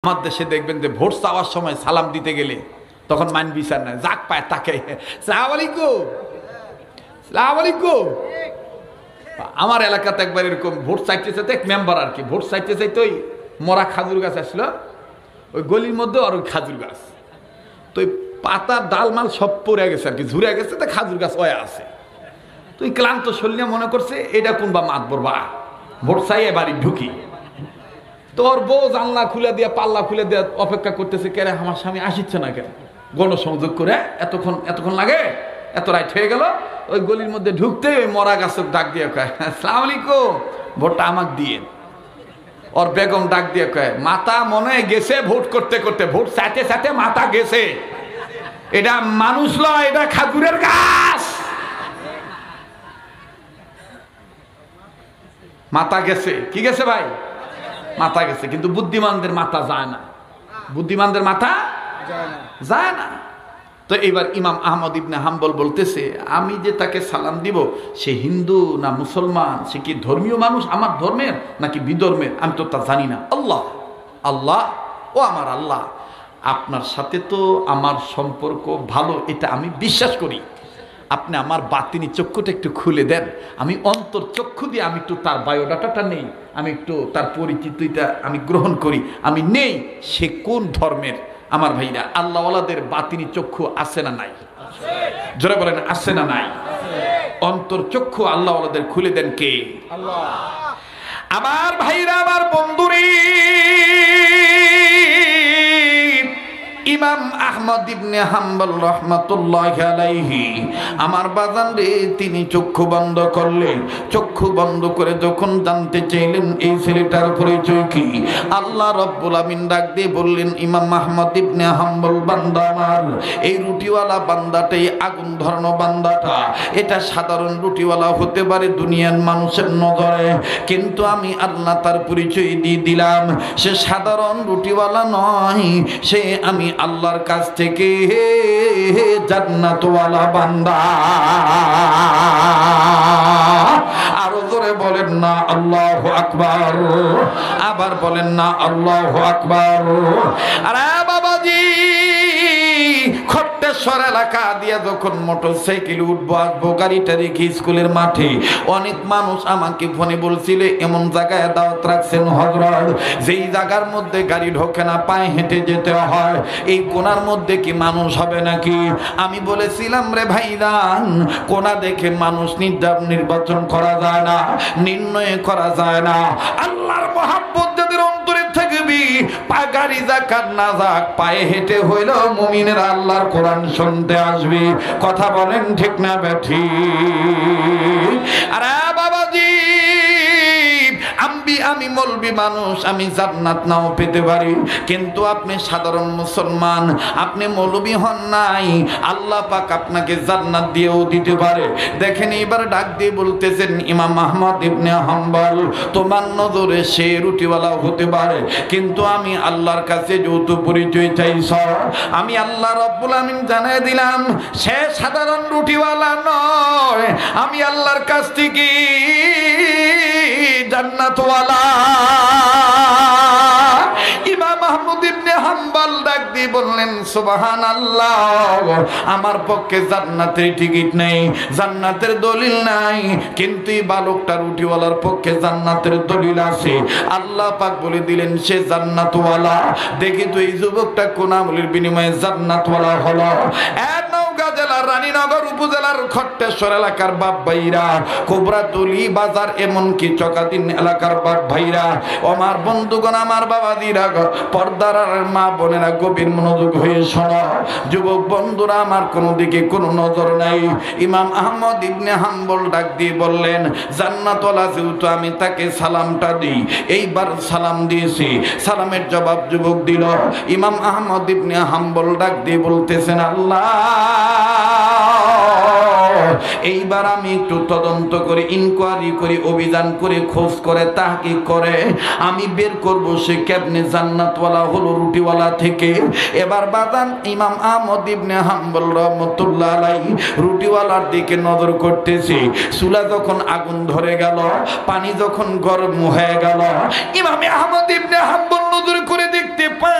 আমার দেশে দেখবেন যে ভোট চাওয়ার সময় সালাম দিতে গেলে তখন মান বিচার নাই, যাক পায় তাকে সালাম আলাইকুম সালাম আলাইকুম। আমার এলাকাতে একবার এরকম ভোট চাইতে চাইতে এক মেম্বার আর কি ভোট চাইতে চাইতে ওই মরা খাজুর গাছ আসলো ওই গলির মধ্যে, আর ওই খাজুর গাছ তো ওই পাতার ডালমাল সব পড়ে গেছে আর কি, ঝুরে গেছে, তো খাজুর গাছ ওয়া আছে। তো ওই ক্লান্ত শরীরে মনে করছে এটা কোনবা মাত বরবা ভোট চাই বাড়ি ঢুকি। তোর বউ জানলা খুলে দিয়ে পাল্লা খুলে দিয়ে অপেক্ষা করতেছে, কেরে আমার স্বামী আসিচ্ছে না কেন, গণসংযোগ করে এতক্ষণ লাগে, এত রাইট হয়ে গেল। ওই গলির মধ্যে ঢুকতে ওই মরা গাছের ডাক দিয়ে কয় আসসালামু আলাইকুম, ভোটটা আমাকে দিয়ে। ওর বেগম ডাক দিয়ে কয় মাথা মনে গেছে ভোট করতে করতে, ভোট চাইতে চাইতে মাথা গেছে, এটা মানুষ লয়, এটা খাজুরের গাছ, মাথা গেছে। কি গেছে ভাই? মাথা গেছে। কিন্তু বুদ্ধিমানদের মাথা যায় না, বুদ্ধিমানদের মাথা যায় না। তো এবার ইমাম আহমদ ইবনে হাম্বল বলতেছে আমি যে তাকে সালাম দিব সে হিন্দু না মুসলমান, সে কি ধর্মীয় মানুষ আমার ধর্মের নাকি বিধর্মের, আমি তো তা জানি না। আল্লাহ আল্লাহ ও আমার আল্লাহ, আপনার সাথে তো আমার সম্পর্ক ভালো, এটা আমি বিশ্বাস করি। আপনি আমার বাতিনি চক্ষুটা একটু খুলে দেন, আমি অন্তর চক্ষু দিয়ে আমি একটু তার বায়োডাটাটা নেই, আমি একটু তার পরিচিতিটা আমি গ্রহণ করি, আমি নেই সে কোন ধর্মের। আমার ভাইরা, আল্লাহওয়ালাদের বাতিনি চক্ষু আছে না নাই? জোরে বলেন আছে না নাই? অন্তর চক্ষু আল্লাহওয়ালাদের খুলে দেন কে? আল্লাহ। আমার ভাইরা, আমার বন্ধুরে, ইমাম আহমদ ইবনে হাম্বল রহমাতুল্লাহি আলাইহি আমার বাজান রে, তিনি চক্ষু বন্ধ করলেন। চক্ষু বন্ধ করে যখন জানতে চাইলেন এই ছেলেটার পরিচয় কি, আল্লাহ রাব্বুল আমিন ডাক দিয়ে বললেন ইমাম আহমদ ইবনে হাম্বল বান্দা আমার, এই রুটিওয়ালা বান্দাটাই আগুন ধরানো বান্দাটা, এটা সাধারণ রুটিওয়ালা হতে পারে দুনিয়ার মানুষের নজরে, কিন্তু আমি আল্লাহ তার পরিচয় দিয়ে দিলাম সে সাধারণ রুটিওয়ালা নয়, সে আমি আল্লাহর কাছ থেকে জান্নাতওয়ালা বান্দা। আরো জোরে বলেন না আল্লাহু আকবার, আবার বলেন না আল্লাহু আকবার। আরে বাবাজি, খট্টেশ্বর এলাকা দিয়ে যখন মোটরসাইকেল উঠবো আসবো, গাড়িটা রেখে স্কুলের মাঠে অনেক মানুষ আমাকে ফোনে বলছিল এমন জায়গায় দাওয়াত রাখছেন হযরত, যেই জায়গার মধ্যে গাড়ি ঢোকে না, পায়ে হেঁটে যেতে হয়, এই কোনার মধ্যে কি মানুষ হবে নাকি? আমি বলেছিলাম রে ভাইরান, কোনা দেখে মানুষ নির্বাচন করা যায় না, নির্ণয় করা যায় না। আল্লাহর মহাব্বত যাদের অন্তরে থাকবি, পা গাড়ি যাক আর না যাক, পায়ে হেঁটে হইল মুমিনের আল্লাহর কোরআন শুনতে আসবি। কথা বলেন ঠিক না বেঠিক? আরে বাবাজি, আমি মৌলবি মানুষ, আমি জান্নাত নাও পেতে পারি, কিন্তু আপনি সাধারণ মুসলমান, আপনি মৌলবি হন নাই, আল্লাহ পাক আপনাকে জান্নাত দিয়েও দিতে পারে। দেখেন এবার ডাক দিয়ে বলতেছেন ইমাম আহমদ ইবনে হাম্বল, তোমার নজরে সে রুটিওয়ালা হতে পারে, কিন্তু আমি আল্লাহর কাছে যেহেতু পরিচয় চাইছ, আমি আল্লাহ রাব্বুল আমিন জানিয়ে দিলাম সে সাধারণ রুটিওয়ালা নয়, আমি আল্লাহর কাছ থেকে জান্নাতওয়ালা। ইমাম আহমদ ইবনে হাম্বল ডাক দিয়ে বললেন সুবহানাল্লাহ, আমার পক্ষে জান্নাতের টিকিট নেই, জান্নাতের দলিল নাই, কিন্তু এই বালকটা রুটিওয়ালার পক্ষে জান্নাতের দলিল আছে। আল্লাহ পাক বলে দিলেন সে জান্নাতওয়ালা। দেখি তো এই যুবকটা কোন আমলের বিনিময়ে জান্নাতওয়ালা হলো। নওগাঁ জেলার রানীনগর উপজেলার খট্টেশ্বর এলাকার বাপ ভাইরা, কোবরাতলি বাজার এমনকি চকাদিন এলাকার বাপ ভাইরা, আমার বন্ধুগণ, আমার বাবাজিরা, পর্দার মা বোনেরা, গভীর মনোযোগ হয়ে শোনো। যুবক বন্ধুরা আমার, কোনো দিকে কোনো নজর নাই। ইমাম আহমদ ইবনে হাম্বল ডাক দিয়ে বললেন জান্নাতওয়ালা যেহেতু আমি তাকে সালামটা দিই। এইবার সালাম দিয়েছি, সালামের জবাব যুবক দিল। ইমাম আহমদ ইবনে হাম্বল ডাক দিয়ে বলতেছেন আল্লাহ, এইবার আমি একটু তদন্ত করে, ইনকোয়ারি করে, অভিযান করে, খোঁজ করে, তাহকিক করে আমি বের করব সে কেমনে জান্নাতওয়ালা হলো রুটিওয়ালা থেকে। এবার বাদান ইমাম আহমদ ইবনে হাম্বল রহমাতুল্লাহ আলাইহি রুটিওয়ালার দিকে নজর করতেছে। চুলা যখন আগুন ধরে গেল, পানি যখন গরম হয়ে গেল, ইমাম আহমদ ইবনে হাম্বল নজর করে দেখতে পায়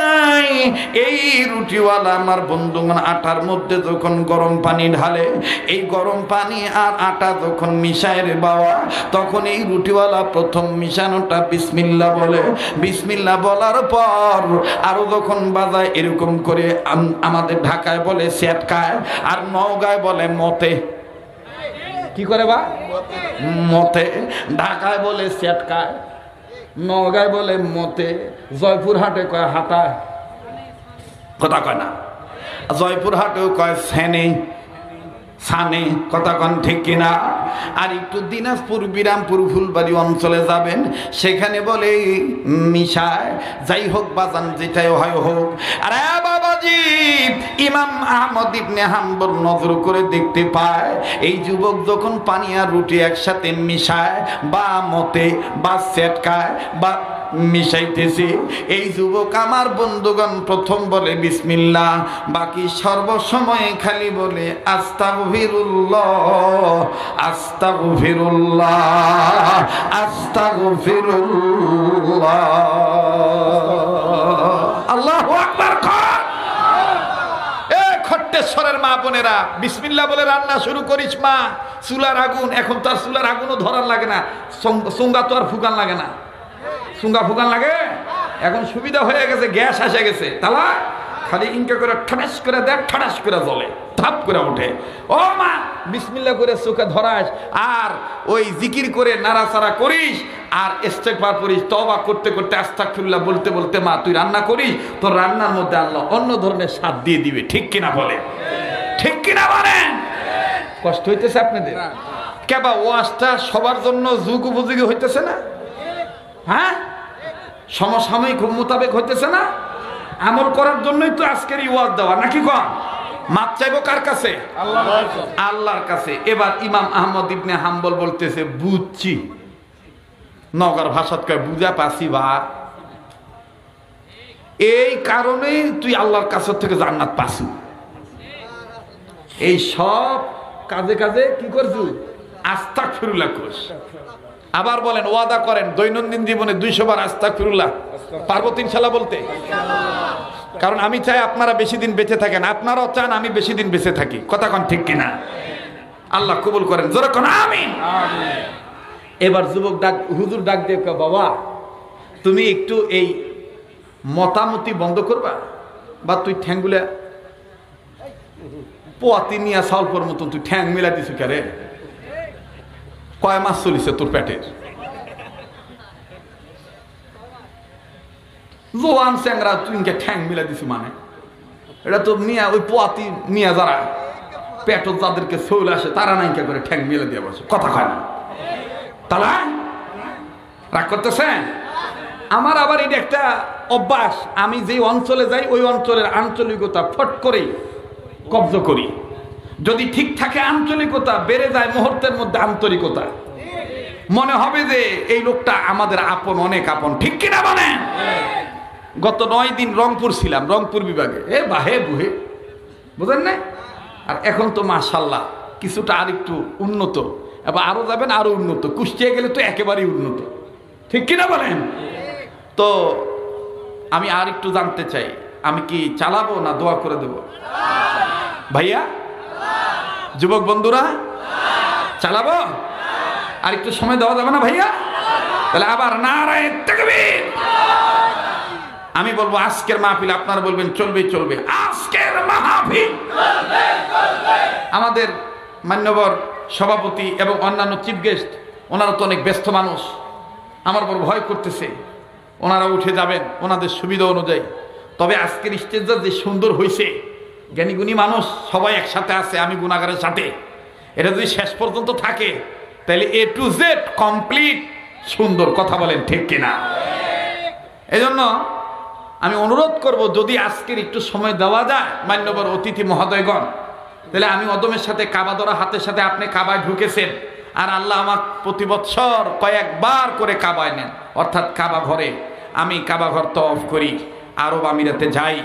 এই রুটিওয়ালা আমার বন্ধুগণ আটার মধ্যে যখন গরম পানি ঢালে, এই গরম পানি আর আটা যখন মিশায় রে বাবা, তখন এই রুটিওয়ালা প্রথম মিশানোটা বিসমিল্লাহ বলে। বিসমিল্লাহ বলার পর আরো যখন বাজায় এরকম করে, আমাদের ঢাকায় বলে সেটকায়, আর নওগাঁয় বলে মতে। কি করে বা? মতে। ঢাকায় বলে সেটকায়, নওগাঁয় বলে মতে, জয়পুরহাটে কয় হাটায়, কথা কয় না। জয়পুরহাটেও কয় সেনে, সানে, কথা কন ঠিক কিনা? আর একটু দিনাজপুর, বিরামপুর, ফুলবাড়ি অঞ্চলে যাবেন, সেখানে বলে মিশায়। যাই হোক বাজান, যেটাই হয় হোক। আরে বাবাজি, ইমাম আহমদ ইবনে হাম্বল নজর করে দেখতে পায়, এই যুবক যখন পানি আর রুটি একসাথে মিশায় বা মতে বা সেটকায় বা মিশাইতেছে, এই যুবক আমার বন্ধুগণ প্রথম বলে বিসমিল্লাহ, বাকি সর্বসময় খালি বলে আস্তাগফিরুল্লাহ, আস্তাগফিরুল্লাহ, আস্তাগফিরুল্লাহ। আল্লাহু আকবার। খট্টেশ্বরের মা বোনেরা, বিসমিল্লাহ বলে রান্না শুরু করিস মা। চুলার আগুন, এখন তো আর চুলার আগুনও ধরার লাগে না, চুঙ্গা তো আর ফুকান লাগে না। চুঙ্গা ফুকান লাগে, এখন সুবিধা হয়ে গেছে, গ্যাস এসে গেছে। তালা খালি ইনকা করে ঠাস করে দেখ, ঠাস করে জ্বলে, থাপ করে ওঠে। ও মা, বিসমিল্লাহ করে চোখে ধরাস, আর ওই জিকির করে নাড়াচাড়া করিস, আর ইস্তেগফার করিস, তওবা করতে করতে আস্তাগফিরুল্লাহ বলতে বলতে মা তুই রান্না করিস, তোর রান্নার মধ্যে আল্লাহ অন্য ধরনের স্বাদ দিয়ে দিবে। ঠিক কিনা বলে? ঠিক কিনা বলেন? কষ্ট হইতেছে আপনাদের? কেবা ওয়াজটা সবার জন্য যুগ উপযোগী হইতেছে না? হ্যাঁ, সমসাময়িক মোতাবেক হইতেছে না? আমল করার জন্যই তো আজকের এই ওয়াজ দেওয়া, নাকি কম? মাপ চাইবো কার কাছে? আল্লাহর কাছে। এবার ইমাম আহমদ ইবনে হাম্বল বলতেছে বুঝছি, নগর ভাষাত কয় বুঝা পাসি বা, এই কারণেই তুই আল্লাহর কাছে থেকে জান্নাত পাসু। এই সব কাজে কাজে কি করছু? আস্তাগফিরুল্লাহ কোস। আবার বলেন, ওয়াদা করেন দৈনন্দিন জীবনে 200 বার আস্তাগফিরুল্লাহ পারবো ইনশাআল্লাহ বলতে? কারণ আমি চাই আপনারা বেশি দিন বেঁচে থাকেন, আপনারাও চান আমি বেশি দিন বেঁচে থাকি। কথা কন ঠিক কিনা? আল্লাহ কবুল করেন, জোরে কোন আমিন। এবার যুবক ডাক, হুজুর ডাক দিয়ে কয়, বাবা তুমি একটু এই মতামতি বন্ধ করবা, বা তুই ঠ্যাংগুলা পোয়াতি নিয়ে সাউলপর মতন তুই ঠ্যাং মিলা দিছু কে রে? কয় মাস চলিছে তোর পেটের? জোয়ান স্যাংরা তুই ঠ্যাং মিলা দিছু মানে? এটা তো নিয়ে ওই পোয়াতি নিয়ে যারা পেট যাদেরকে চলে আসে তারা নাইকা করে ঠ্যাং মিলা দিয়ে বসে, কথা কয় না। তালা রাগ করতেছেন? আমার আবার এটা একটা অভ্যাস, আমি যে অঞ্চলে যাই ওই অঞ্চলের আঞ্চলিকতা ফট করেই কব্জ করি। যদি ঠিক থাকে আঞ্চলিকতা, বেড়ে যায় মুহূর্তের মধ্যে আন্তরিকতা, মনে হবে যে এই লোকটা আমাদের আপন, অনেক আপন। ঠিক কিনা বলেন? গত 9 দিন রংপুর ছিলাম, রংপুর বিভাগে, এ বাহে বুহে, বুঝেন না? আর এখন তো মাশাআল্লাহ কিছুটা আর একটু উন্নত, এবার আরো যাবেন আরো উন্নত, কুষ্টিয়া গেলে তো একেবারেই উন্নত। ঠিক কিনা বলেন? তো আমি আর একটু জানতে চাই, আমি কি চালাবো না দোয়া করে দেব? ভাইয়া, যুবক বন্ধুরা, চালাবো? আর একটু সময় দেওয়া যাবে না ভাইয়া? তাহলে আবার নারায়ে তাকবীর। আমি বলবো আজকের মাহফিল, আপনারা বলবেন চলবে চলবে। আজকের মাহফিল আমাদের মান্যবর সভাপতি এবং অন্যান্য চিফ গেস্ট, ওনারা তো অনেক ব্যস্ত মানুষ, আমার বড় ভয় করতেছে, ওনারা উঠে যাবেন ওনাদের সুবিধা অনুযায়ী। তবে আজকের স্টেজটা যে সুন্দর হয়েছে, জ্ঞানীগুণী মানুষ সবাই একসাথে আছে, আমি গুনাহগারের সাথে, এটা যদি শেষ পর্যন্ত থাকে তাহলে A to Z কমপ্লিট সুন্দর। কথা বলেন ঠিক কিনা? এজন্য আমি অনুরোধ করব, যদি আজকের একটু সময় দেওয়া যায় মান্যবর অতিথি মহোদয়গণ, তাহলে আমি অদমের সাথে কাবা ধরা হাতের সাথে আপনি কাবায় ঢুকেছেন, আর আল্লাহ আমার প্রতি বৎসর কয়েকবার করে কাবায় নেন, অর্থাৎ কাবা ঘরে আমি কাবা ঘর তওয়াফ করি, আরব আমিরাতে যাই,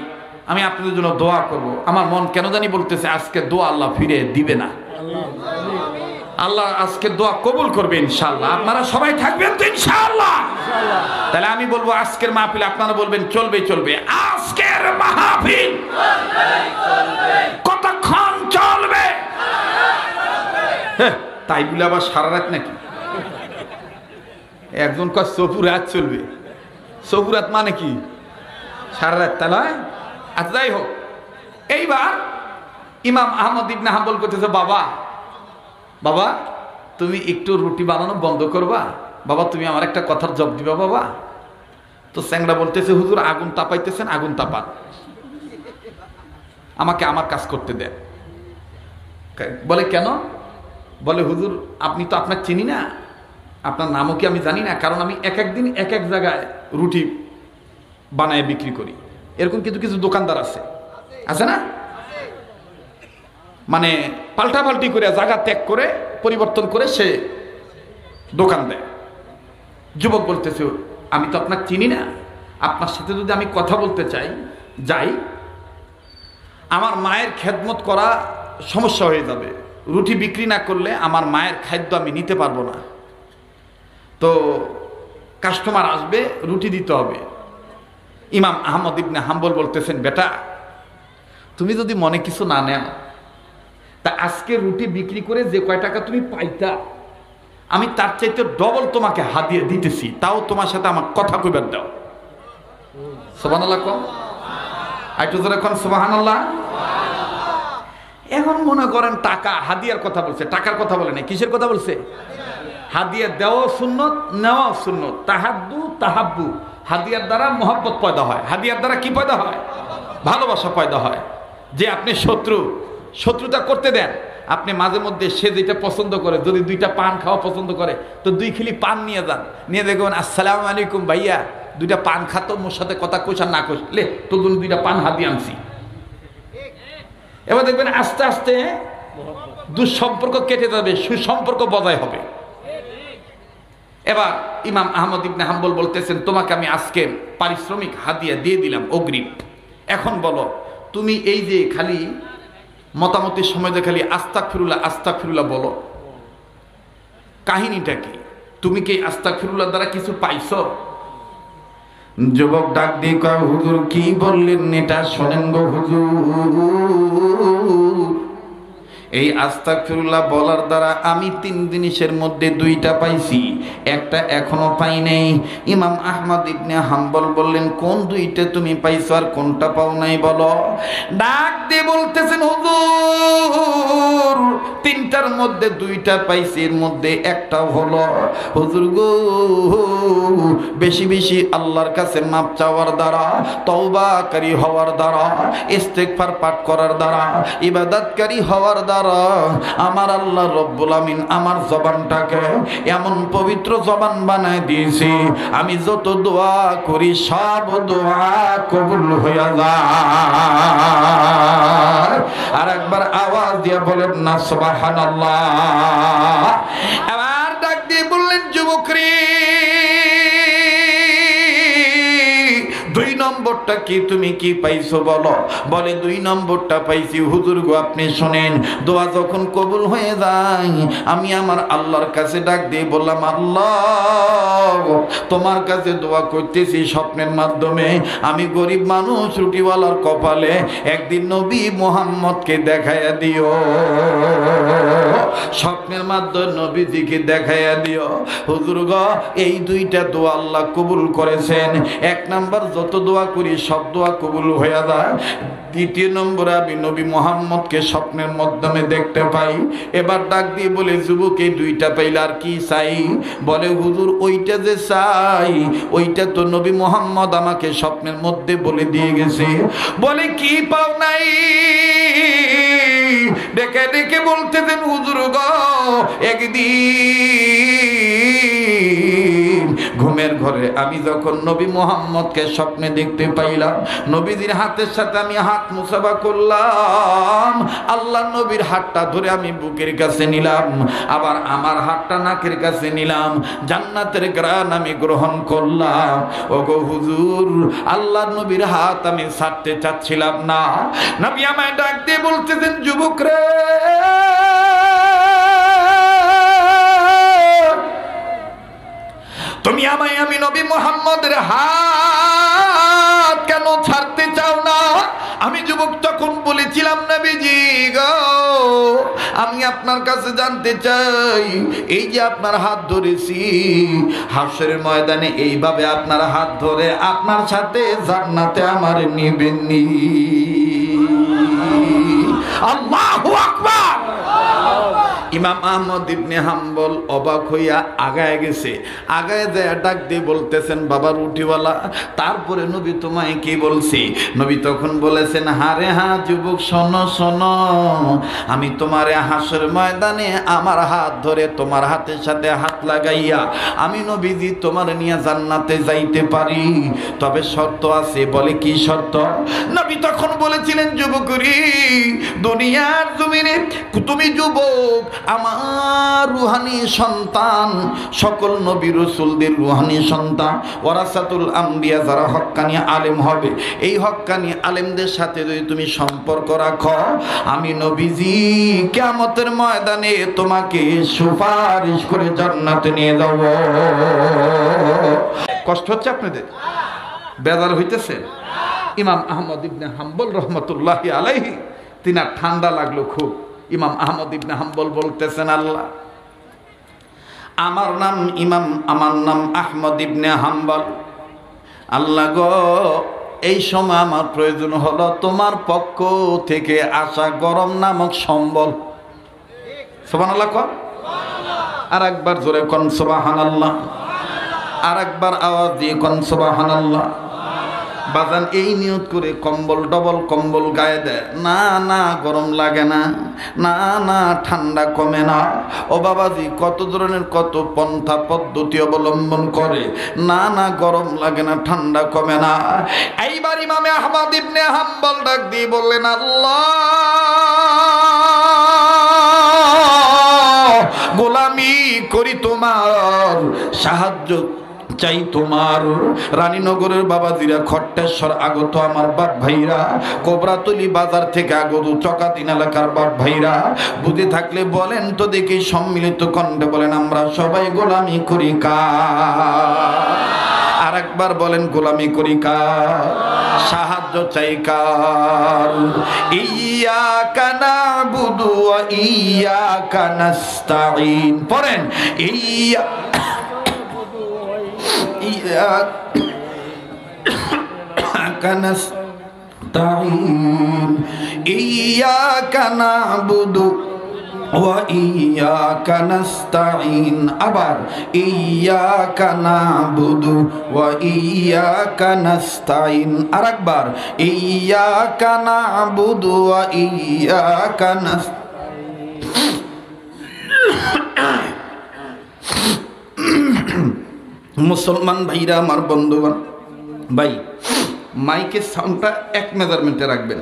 আমি আপনাদের জন্য দোয়া করব। আমার মন কেন জানি বলতেছে আজকে দোয়া আল্লাহ ফিরে দিবে না, আল্লাহ আজকে দোয়া কবুল করবে ইনশাআল্লাহ। আপনারা সবাই থাকবেন তো ইনশাআল্লাহ? তাহলে আমি বলবো আজকের মাহফিল আপনারা বলবেন চলবে চলবে। আজকের হ্যাঁ, তাই বলে আবার সারা রাত নাকি? একজন কয় সপুর রাত চলবে। সপুর রাত মানে কি? সারা রাত, তা নয়? আচ্ছা যাই হোক, এইবার ইমাম আহমদ ইবনে হাম্বল করতেছে, বাবা বাবা তুমি একটু রুটি বানানো বন্ধ করবা বাবা, তুমি আমার একটা কথার জবাব দিবা বাবা। তো স্যাংরা বলতেছে, হুজুর আগুন তাপাইতেছেন, আগুন তাপান, আমাকে আমার কাজ করতে দেন। বলে কেন? বলে হুজুর আপনি তো আপনার চিনি না, আপনার নামও কি আমি জানি না, কারণ আমি এক এক দিন এক এক জায়গায় রুটি বানায় বিক্রি করি। এরকম কিছু কিছু দোকানদার আছে না, মানে পাল্টাপাল্টি করে জায়গা ত্যাগ করে পরিবর্তন করে সে দোকান দেয়। যুবক বলতেছে, আমি তো আপনাকে চিনি না, আপনার সাথে যদি আমি কথা বলতে চাই যাই, আমার মায়ের খেদমত করা সমস্যা হয়ে যাবে, রুটি বিক্রি না করলে আমার মায়ের খাদ্য আমি নিতে পারবো না, তো কাস্টমার আসবে, রুটি দিতে হবে। ইমাম আহমদ ইবনে হাম্বল বলতেছেন, বেটা তুমি যদি মনে কিছু না নেও, তা আজকে রুটি বিক্রি করে যে কয় টাকা তুমি পাইতা, আমি তার চাইতে ডবল তোমাকে হাদিয়া দিতেছি, তাও তোমার সাথে আমার কথা কইবার দাও। সুবহানাল্লাহ কম, আইটু জোরে কোন সুবহানাল্লাহ। এখন মনে করেন টাকা হাদিয়ার কথা বলছে, টাকার কথা বলে না, কিসের কথা বলছে? হাদিয়া দেওয়া সুন্নত, নেওয়া সুন্নত। তাহাদ্দু তাহাব্বু, হাদিয়ার দ্বারা মহব্বত পয়দা হয়। হাদিয়ার দ্বারা কি পয়দা হয়? ভালোবাসা পয়দা হয়। যে আপনি শত্রুতা করতে দেন, আপনি মাঝে মধ্যে সে যেটা পছন্দ করে, যদি দুইটা পান খাওয়া পছন্দ করে তো 2 খিলি পান নিয়ে যান, নিয়ে দেখবেন আসসালামু আলাইকুম ভাইয়া, 2টা পান খাতো, মোর সাথে কথা কইস আর না কইস, লে তোর জন্য 2টা পান হাতি আনছি। এবার দেখবেন আস্তে আস্তে দুঃসম্পর্ক কেটে যাবে, সুসম্পর্ক বজায় হবে। এবার ইমাম আহমদ ইবনে হাম্বল বলতেছেন, তোমাকে আমি আজকে পারিশ্রমিক হাদিয়া দিয়ে দিলাম অগ্রিম, এখন বলো তুমি এই যে খালি মতামতের সময় যে খালি আস্তাগফিরুল্লাহ আস্তাগফিরুল্লাহ বলো, কাহিনীটা কি? তুমি কি আস্তাগফিরুল্লাহ দ্বারা কিছু পাইছো? যুবক ডাক দিয়ে কয়, হুজুর কি বললেন এটা শোনেন গো হুজুর, এই আস্তাগফিরুল্লাহ বলার দ্বারা আমি 3 জিনিসের মধ্যে 2টা পাইছি, একটা এখনো পাই নাই। ইমাম আহমদ ইবনে হাম্বল বললেন, কোন 2টা তুমি পাইছো আর কোনটা পাও নাই বলো? ডাক দিয়ে বলতেছেন, হুজুর 3টার মধ্যে 2টা পাইছি, এর মধ্যে একটা হলো হুজুর গো, বেশি বেশি আল্লাহর কাছে মাপ চাওয়ার দ্বারা, তওবাকারী হওয়ার দ্বারা, ইস্তেগফার পাঠ করার দ্বারা, ইবাদতকারী হওয়ার দ্বারা আমার আল্লাহ রব্বুল আমিন আমার জবানটাকে এমন পবিত্র জবান বানায় দিয়েছি, আমি যত দোয়া করি সব দোয়া কবুল হয়ে যায়। আর একবার আওয়াজ দিয়ে বলেন না সুবহানাল্লাহ। এবার ডাক দিয়ে বললেন, যুবক রে 2 নম্বরটা কি, তুমি কি পাইছো বলো? বলে 2 নম্বরটা পাইছি হুজুর গো, আপনি শোনেন, দোয়া যখন কবুল হয়ে যায় আমি আমার আল্লাহর কাছে ডাক দিয়ে বললাম, আল্লাহ তোমার কাছে দোয়া করতেছি স্বপ্নের মাধ্যমে, আমি গরিব মানুষ, রুটিওয়ালার কপালে একদিন নবী মুহাম্মদকে দেখাইয়া দিও, স্বপ্নের মাধ্যমে নবীজিকে দেখাইয়া দিও। হুজুর গো এই 2টা দোয়া আল্লাহ কবুল করেছেন। 1 নাম্বার, যত দোয়া করি সব দোয়া কবুল হয়ে যায়। 2 নম্বরে আমি নবী মুহাম্মদকে স্বপ্নের মাধ্যমে দেখতে পাই। এবার ডাক দিয়ে বলে, যুবক এই 2টা পাইলে আর কি চাই? বলে হুজুর ওইটা যে চাই ওইটা তো নবী মুহাম্মদ আমাকে স্বপ্নের মধ্যে বলে দিয়ে গেছে। বলে কি পাও নাই? ডেকে ডেকে বলতেছেন, হুজুর গো একদিন ঘুমের ঘরে আমি যখন নবী মুহাম্মদকে স্বপ্নে দেখতে পাইলাম, নবীজির হাতের সাথে আমি হাত মুসাফা করলাম, আল্লাহ নবীর হাতটা ধরে আমি বুকের কাছে নিলাম, আবার আমার হাতটা নাকের কাছে নিলাম, জান্নাতের ঘ্রাণ আমি গ্রহণ করলাম। ওগো হুজুর আল্লাহ নবীর হাত আমি ছাড়তে চাচ্ছিলাম না। নবী আমায় ডাক দিয়ে বলতেছেন, যুবক রে তুমি আমায়, আমি নবী মুহাম্মদের হাত কেন ছাড়তে চাও না? আমি যুবক তখন বলেছিলাম, নবীজি গো আমি আপনার কাছে জানতে চাই, এই যে আপনার হাত ধরেছি, হাসরের ময়দানে এইভাবে আপনার হাত ধরে আপনার সাথে জান্নাতে আমার নিবেননি? আল্লাহু আকবার। ইমাম আহমদ ইবনে হাম্বল অবাক হইয়া আগায় গেছে, আগায় যায় ডাক দিয়ে বলতেছেন, বাবা রুটিওয়ালা, তারপরে নবী তোমায় কি বলছি? নবী তখন বলেছেন, হারে হা যুবক, শোনো শোনো, আমি তোমার হাসর ময়দানে আমার হাত ধরে তোমার হাতের সাথে হাত লাগাইয়া আমি নবীজি তোমার নিয়ে জান্নাতে যাইতে পারি, তবে শর্ত আছে। বলে কি শর্ত? নবী তখন বলেছিলেন, যুবকরি, দুনিয়ার জমিনে তুমি যুবক, আমার রুহানি সন্তান, সকল নবী রাসূলদের রুহানি সন্তান, ওয়ারাসাতুল আম্বিয়া, যারা হক্কানি আলেম হবে, এই হক্কানি আলেমদের সাথে যদি তুমি সম্পর্ক রাখো, আমি নবীজি কিয়ামতের ময়দানে তোমাকে সুপারিশ করে জান্নাতে নিয়ে যাব। কষ্ট হচ্ছে আপনাদের? বেজার হইতেছে? ইমাম আহমদ ইবনে হাম্বল রহমতুল্লাহি আলাইহি, তিনার ঠান্ডা লাগলো খুব। ইমাম আহমদ ইবনে হাম্বল বলতেছেন, আল্লাহ, আমার নাম আহমদ ইবনে হাম্বল, আল্লাহ গো, এই সময় আমার প্রয়োজন হলো তোমার পক্ষ থেকে আসা গরম নামক সম্বল। সুবহানাল্লাহ কন, আর একবার জোরে কন সুবহানাল্লাহ, আর একবার আওয়াজ দিয়ে কন সুবহানাল্লাহ। বাজান এই নিয়ত করে কম্বল, ডবল কম্বল গায়ে দেয়, না না গরম লাগে না, না না ঠান্ডা কমে না। ও বাবাজি, কত ধরনের কত পন্থা পদ্ধতি অবলম্বন করে, না না গরম লাগে না, ঠান্ডা কমে না। এইবার ইমামে আহমদ ইবনে হাম্বল ডাক দিয়ে বললেন, আল্লাহ, গোলামি করি তোমার, সাহায্য চাই তোমার। রানীনগরের বাবাজিরা, খট্টেশ্বর আগত আমার বাপ ভাইরা, কোবরাতলি বাজার থেকে আগত চকাতিন এলাকার বাপ ভাইরা, বুঝে থাকলে বলেন তো দেখি সম্মিলিত কণ্ঠে বলেন, আমরা সবাই গোলামি করি কার? আর একবার বলেন, গোলামি করি কার? সাহায্য চাই কার? ইয়্যাকা না'বুদু ওয়া ইয়্যাকা নাস্তাঈন। পড়েন, ইয়্যাকা নাস্তাঈন, ইয়্যাকা না'বুদু ওয়া ইয়্যাকা নাস্তাঈন। আবার ইয়্যাকা না'বুদু ওয়া ইয়্যাকা নাস্তাঈন। আরেকবার, ইয়্যাকা না'বুদু ওয়া ইয়্যাকা নাস্তাঈন। মুসলমান ভাইরা, আমার বন্ধুগণ, ভাই মাইকের সাউন্ডটা এক মেজারমেন্টে রাখবেন,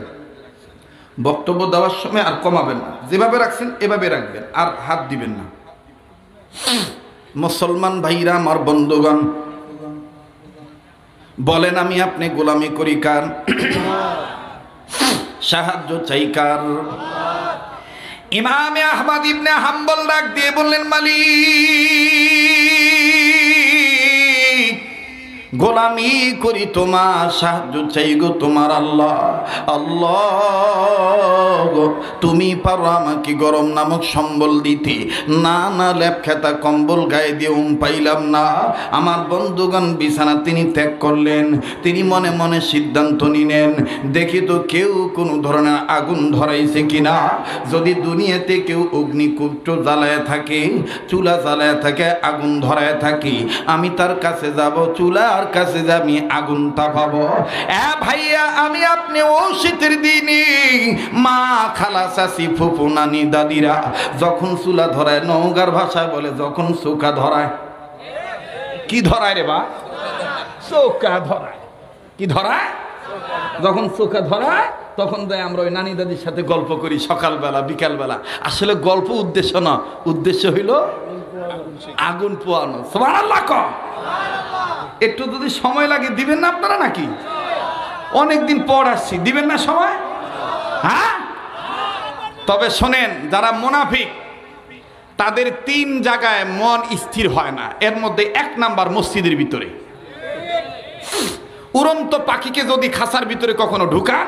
বক্তব্য দেওয়ার সময় আর কমাবেন না, যেভাবে রাখছেন এভাবে রাখবেন, আর হাত দিবেন না। মুসলমান ভাইরা, আমার বন্ধুগণ, বলেন, আমি আপনি গোলামি করি কার? সাহায্য চাই কার? ইমামে আহমদ ইবনে হাম্বল ডাক দিয়ে বললেন, মালিক, গোলামি করি তোমার, সাহায্য চাই গো তোমার। আল্লাহ, আল্লাহ গো, তুমি পারো আমাকে গরম নামক সম্বল দিতে? না না, লেপ খেতা কম্বল গায়ে দিয়ে পাইলাম না। আমার বন্ধুগণ, বিছানা তিনি ত্যাগ করলেন, তিনি মনে মনে সিদ্ধান্ত নিলেন, দেখি তো কেউ কোনো ধরনের আগুন ধরাইছে কিনা। যদি দুনিয়াতে কেউ অগ্নিকুণ্ড জ্বালায় থাকে, চুলা জ্বালায় থাকে, আগুন ধরায় থাকি, আমি তার কাছে যাব, চুলার কাছে যে আমি আগুন তাপাবো। ভাইয়া, আমি আপনি ও শীতের দিনে মা, খালা, চাচি, ফুফু, নানি, দাদিরা যখন চুলা ধরায়, নওগাঁর ভাষায় বলে যখন চৌকা ধরায়। কি ধরায় রে বা? চৌকা ধরায়। কি ধরায়? যখন চৌকা ধরায় তখন দেয় আমরা ওই নানি দাদির সাথে গল্প করি সকালবেলা বিকালবেলা। আসলে গল্প উদ্দেশ্য না, উদ্দেশ্য হইল আগুন পোয়ানো। সুবহানাল্লাহ। একটু যদি সময় লাগে দিবেন না আপনারা নাকি? অনেকদিন পর আসছি, দিবেন না সময়? হ্যাঁ, তবে শোনেন, যারা মুনাফিক তাদের তিন জায়গায় মন স্থির হয় না। এর মধ্যে এক নাম্বার মসজিদের ভিতরে। উড়ন্ত পাখিকে যদি খাঁচার ভিতরে কখনো ঢুকান,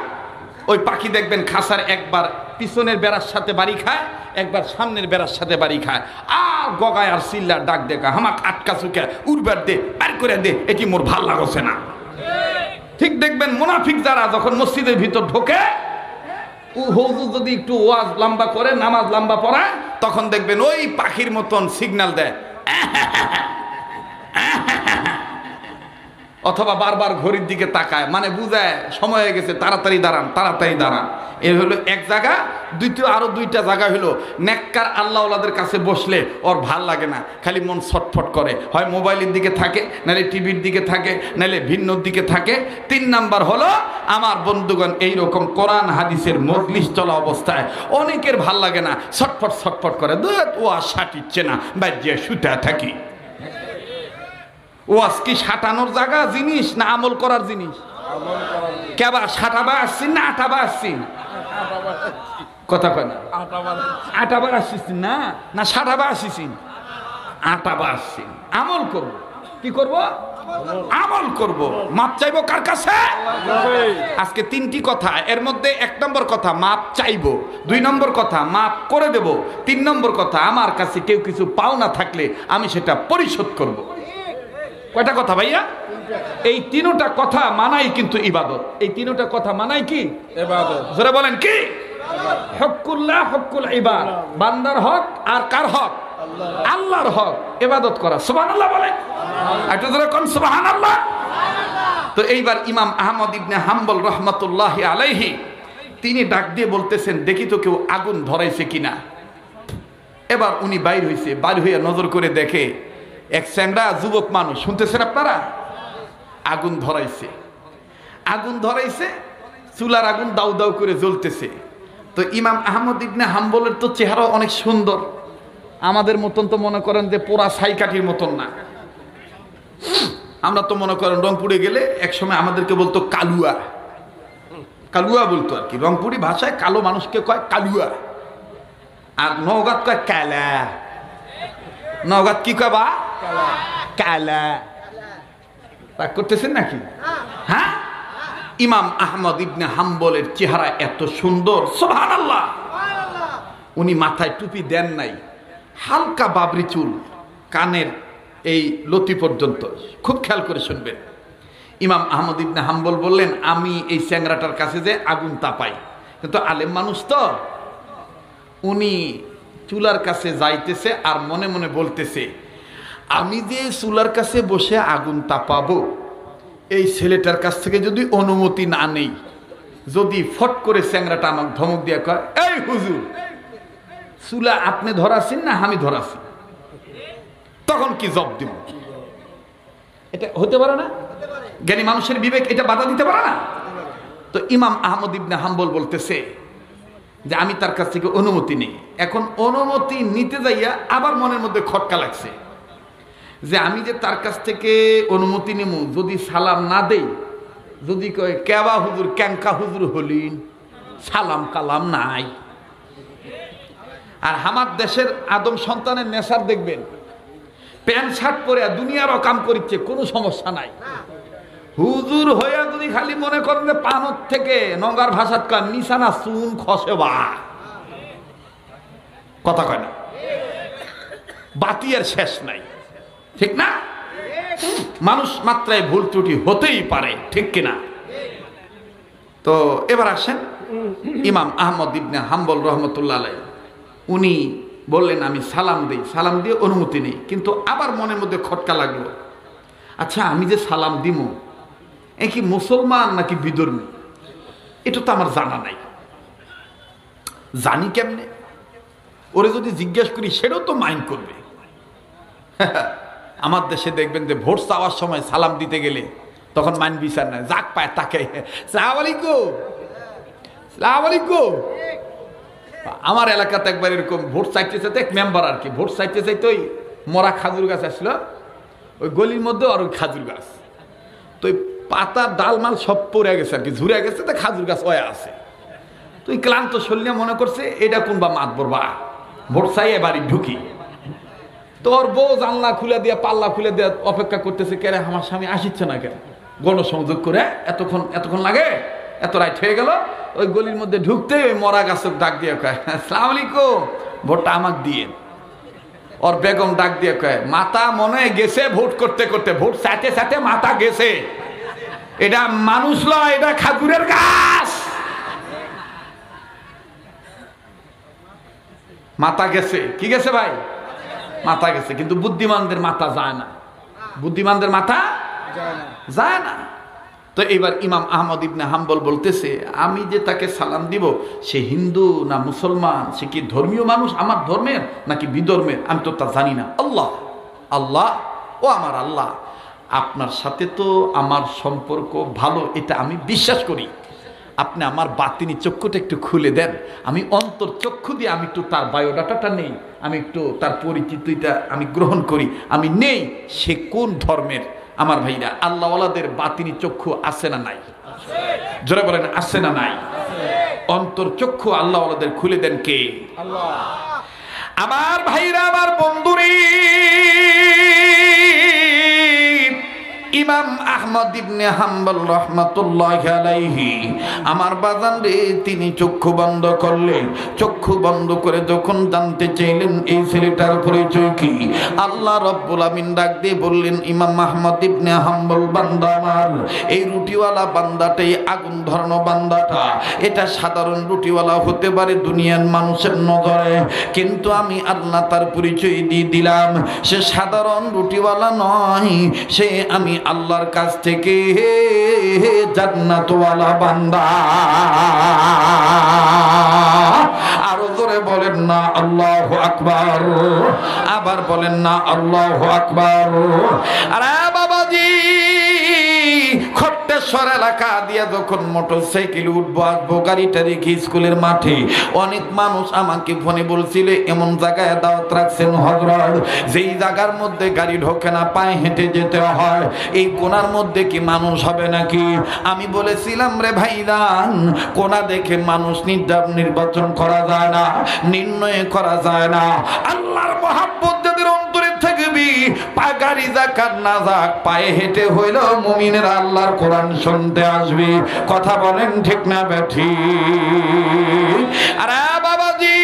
ওই পাখি দেখবেন খাঁচার একবার পিছনের বেড়ার সাথে বাড়ি খায়, একবার সামনের বেড়ার সাথে বাড়ি খায়, আর গগায় আর চিল্লার ডাক দেখা হামাক আটকা চুকে উড়বার দে, বের করে দে, এটি মোর ভাল লাগছে না। ঠিক দেখবেন মুনাফিক যারা যখন মসজিদের ভিতর ঢোকে, হুজুর যদি একটু ওয়াজ লম্বা করে, নামাজ লম্বা পড়ায়, তখন দেখবেন ওই পাখির মতন সিগন্যাল দেয়, অথবা বারবার ঘড়ির দিকে তাকায়, মানে বুঝায় সময় হয়ে গেছে, তাড়াতাড়ি দাঁড়ান, তাড়াতাড়ি দাঁড়ান। এ হলো এক জায়গা। দ্বিতীয় আরো দুইটা জায়গা হলো নেককার আল্লাহওয়ালাদের কাছে বসলে ওর ভাল লাগে না, খালি মন ছটফট করে, হয় মোবাইলের দিকে থাকে, নাহলে টিভির দিকে থাকে, নাহলে ভিন্ন দিকে থাকে। 3 নাম্বার হলো আমার বন্ধুগণ এইরকম কোরআন হাদিসের মজলিস চলা অবস্থায় অনেকের ভাল লাগে না, ছটফট ছটফট করে, ও আর সাটিচ্ছে না, বাজ্যে শুতে থাকি। ওয়াজ কি সাটানোর জায়গা জিনিস না আমল করার জিনিস? কেবা সাটাবা আসছি না আটাবা আসছি? কথা কয় না, আটাবার আসছি না, না সাটাবা আসছি? আটাবা আসছি। আমল করব। কি করব? আমল করব। মাপ চাইবো কার কাছে? আজকে 3টি কথা, এর মধ্যে 1 নম্বর কথা মাপ চাইবো, 2 নম্বর কথা মাপ করে দেব, 3 নম্বর কথা আমার কাছে কেউ কিছু পাও না থাকলে আমি সেটা পরিশোধ করব। কয়টা কথা ভাইয়া? এই 3টা কথা মানাই কিন্তু ইবাদত। এই 3টা কথা মানাই কি ইবাদত? জোরে বলেন কি? হকুল্লাহ, হকুল ইবাদ, বান্দার হক আর কার হক? আল্লাহর হক। ইবাদত করা। সুবহানাল্লাহ বলেন, একটু জোরে কোন সুবহানাল্লাহ। তো এইবার ইমাম আহমদ ইবনে হাম্বল রহমাতুল্লাহি আলাইহি তিনি ডাক দিয়ে বলতেছেন, দেখি তো কেউ আগুন ধরাইছে কিনা। এবার উনি বাইর হইছে, বাইর হইয়া নজর করে দেখে এক চ্যাংড়া যুবক মানুষ, শুনতেছেন আপনারা, আগুন ধরাইছে। আগুন ধরাইছে, চুলার আগুন দাউ দাউ করে জ্বলতেছে। তো ইমাম আহমদ ইবনে হাম্বলের তো চেহারা অনেক সুন্দর, আমাদের মতন তো মনে করেন যে পোড়া ছাইকাঠির মতন না। আমরা তো মনে করেন রংপুরে গেলে একসময় আমাদেরকে বলতো কালুয়া, কালুয়া বলতো আর কি, রংপুরি ভাষায় কালো মানুষকে কয় কালুয়া, আর নওগাঁত কয় কালা। নওগাঁত কি কয় বা? কালা। রাগ করতেছেন নাকি? হ্যাঁ, ইমাম আহমদ ইবনে হাম্বলের চেহারা এত সুন্দর, সুবহানাল্লাহ। উনি মাথায় টুপি দেন নাই, হালকা বাবরি চুল, কানের এই লতি পর্যন্ত। খুব খেয়াল করে শুনবেন। ইমাম আহমদ ইবনে হাম্বল বললেন, আমি এই চ্যাংরাটার কাছে যে আগুন তাপাই, কিন্তু আলেম মানুষ তো, উনি চুলার কাছে যাইতেছে আর মনে মনে বলতেছে, আমি যে চুলার কাছে বসে আগুন তাপাবো, এই ছেলেটার কাছ থেকে যদি অনুমতি না নেই, যদি ফট করে চ্যাংরাটা আমাকে ধমক দিয়ে কয়, এই হুজুর, চুলা আপনি ধরাছেন না আমি ধরাছি, তখন কি জব দিব? এটা হতে পারে না? জ্ঞানী মানুষের বিবেক এটা বাধা দিতে পারে না? তো ইমাম আহমদ ইবনে হাম্বল বলতেছে যে আমি তার কাছ থেকে অনুমতি নেই। এখন অনুমতি নিতে যাইয়া আবার মনের মধ্যে খটকা লাগছে যে আমি যে তার কাছ থেকে অনুমতি নেব, যদি সালাম না দেই, যদি কয় কেবা হুজুর, ক্যাঙ্কা হুজুর হলিন, সালাম কালাম নাই। আর আমার দেশের আদম সন্তানের নেশার দেখবেন, প্যান্ট শার্ট পরে দুনিয়ার অকাম করিচ্ছে, কোনো সমস্যা নাই। হুজুর হইয়া যদি খালি মনে করেন যে পানত থেকে নঙ্গার ভাষাত কান নিশানা চুন খসে বা, কথা কয় না, বাতি আর শেষ নাই, ঠিক না? মানুষ মাত্রায় ভুল ত্রুটি হতেই পারে, ঠিক কিনা? তো এবার আসেন ইমাম আহমদ ইবনে হাম্বল রহমতুল্লাহ আলাইহি, উনি বললেন আমি সালাম দেই, সালাম দিয়ে অনুমতি নেই। কিন্তু আবার মনের মধ্যে খটকা লাগলো, আচ্ছা আমি যে সালাম দিব, এ কি মুসলমান নাকি বিধর্মী, এটা তো আমার জানা নাই, জানি কেমনে? ওরে যদি জিজ্ঞেস করি সেটাও তো মাইন্ড করবে। আমার দেশে দেখবেন যে ভোট চাওয়ার সময় সালাম দিতে গেলে তখন মাইন্ড বিচার নাই, যাক পায় তাকে সালাম আলাইকুম, সালাম আলাইকুম। আমার এলাকাতে একবার এরকম ভোট চাইতে চাইতে এক মেম্বার আর কি, ভোট চাইতে চাইতে ওই মরা খাজুর গাছ আসলো ওই গলির মধ্যে, আর ওই খাজুর গাছ তো ওই পাতা ডালমাল সব পড়ে গেছে আর কি, ঝুরে গেছে, তো খাজুর গাছ ওয়া আছে। তো ওই ক্লান্ত শরীরে মনে করছে এটা কোনবা মাত বরবা, ভোট চাই এবারই ঢুকি। তোর বউ জানলা খুলে দিয়ে পাল্লা খুলে দিয়ে অপেক্ষা করতেছে, কেরে আমার স্বামী আসিচ্ছে না কেন, গণসংযোগ করে এতক্ষণ লাগে, এত রাইট হয়ে গেল। ওই গলির মধ্যে ঢুকতে ওই মরা গাছের ডাক দিয়ে কয় আসসালামু আলাইকুম, ভোটটা আমাকে দিয়ে। ওর বেগম ডাক দিয়ে কয়, মাথা মনে গেছে ভোট করতে করতে, ভোট সাথে সাথে মাথা গেছে। এটা মানুষ লয়, এটা খাজুরের গাছ। মাথা গেছে, কি গেছে ভাই? মাথা গেছে। কিন্তু বুদ্ধিমানদের মাথা যায় না, বুদ্ধিমানদের মাথা যায় না। তো এবার ইমাম আহমদ ইবনে হাম্বল বলতেছে, আমি যে তাকে সালাম দিব, সে হিন্দু না মুসলমান, সে কি ধর্মীয় মানুষ আমার ধর্মের নাকি বিধর্মের, আমি তো তা জানি না। আল্লাহ আল্লাহ, ও আমার আল্লাহ, আপনার সাথে তো আমার সম্পর্ক ভালো, এটা আমি বিশ্বাস করি। আপনি আমার বাতিনি চক্ষুটা একটু খুলে দেন, আমি অন্তর চক্ষু দিয়ে আমি একটু তার বায়োডাটাটা নেই, আমি একটু তার পরিচিতিটা আমি গ্রহণ করি, আমি নেই সে কোন ধর্মের। আমার ভাইরা, আল্লাহওয়ালাদের বাতিনি চক্ষু আছে না নাই? জোরে বলেন, আছে না নাই? অন্তর চক্ষু আল্লাহওয়ালাদের খুলে দেন কে? আল্লাহ। আমার ভাইরা, আমার বন্ধুরে, ইমাম আহমদ ইবনে হাম্বল রহমাতুল্লাহি আলাইহি, আমার বাজান রে, তিনি চক্ষু বন্ধ করলেন। চক্ষু বন্ধ করে যখন জানতে চাইলেন এই ছেলেটার পরিচয় কি, আল্লাহ রাব্বুল আমিন ডাক দিয়ে বললেন, ইমাম আহমদ ইবনে হাম্বল বান্দা আমার, এই রুটিওয়ালা বান্দাটাই আগুন ধরানো বান্দাটা, এটা সাধারণ রুটিওয়ালা হতে পারে দুনিয়ার মানুষের নজরে, কিন্তু আমি আল্লাহ তার পরিচয় দিয়ে দিলাম, সে সাধারণ রুটিওয়ালা নয়, সে আমি আল্লাহর কাছ থেকে জান্নাতওয়ালা বান্দা। আরো জোরে বলেন না আল্লাহু আকবার, আবার বলেন না আল্লাহু আকবার। আরে বাবাজি, খট্টেশ্বর এলাকা দিয়ে যখন মোটরসাইকেল উঠবো আসবো, গাড়িটা রেখে স্কুলের মাঠে, অনেক মানুষ আমাকে ফোনে বলছিল, এমন জায়গায় দাওয়াত রাখছেন হযরত, যেই জায়গার মধ্যে গাড়ি ঢোকে না, পায়ে হেঁটে যেতে হয়, এই কোনার মধ্যে কি মানুষ হবে নাকি? আমি বলেছিলাম, রে ভাইরান, কোনা দেখে মানুষ নির্বাচন করা যায় না, নির্ণয় করা যায় না। আল্লাহর মহাব্বত যাদের অন্তরে থাকবি, গাড়ি যাক আর না যাক, পায়ে হেঁটে হইল মুমিনের আল্লাহর কোরআন শুনতে আসবি। কথা বলেন ঠিক না বেঠিক? আরে বাবাজি,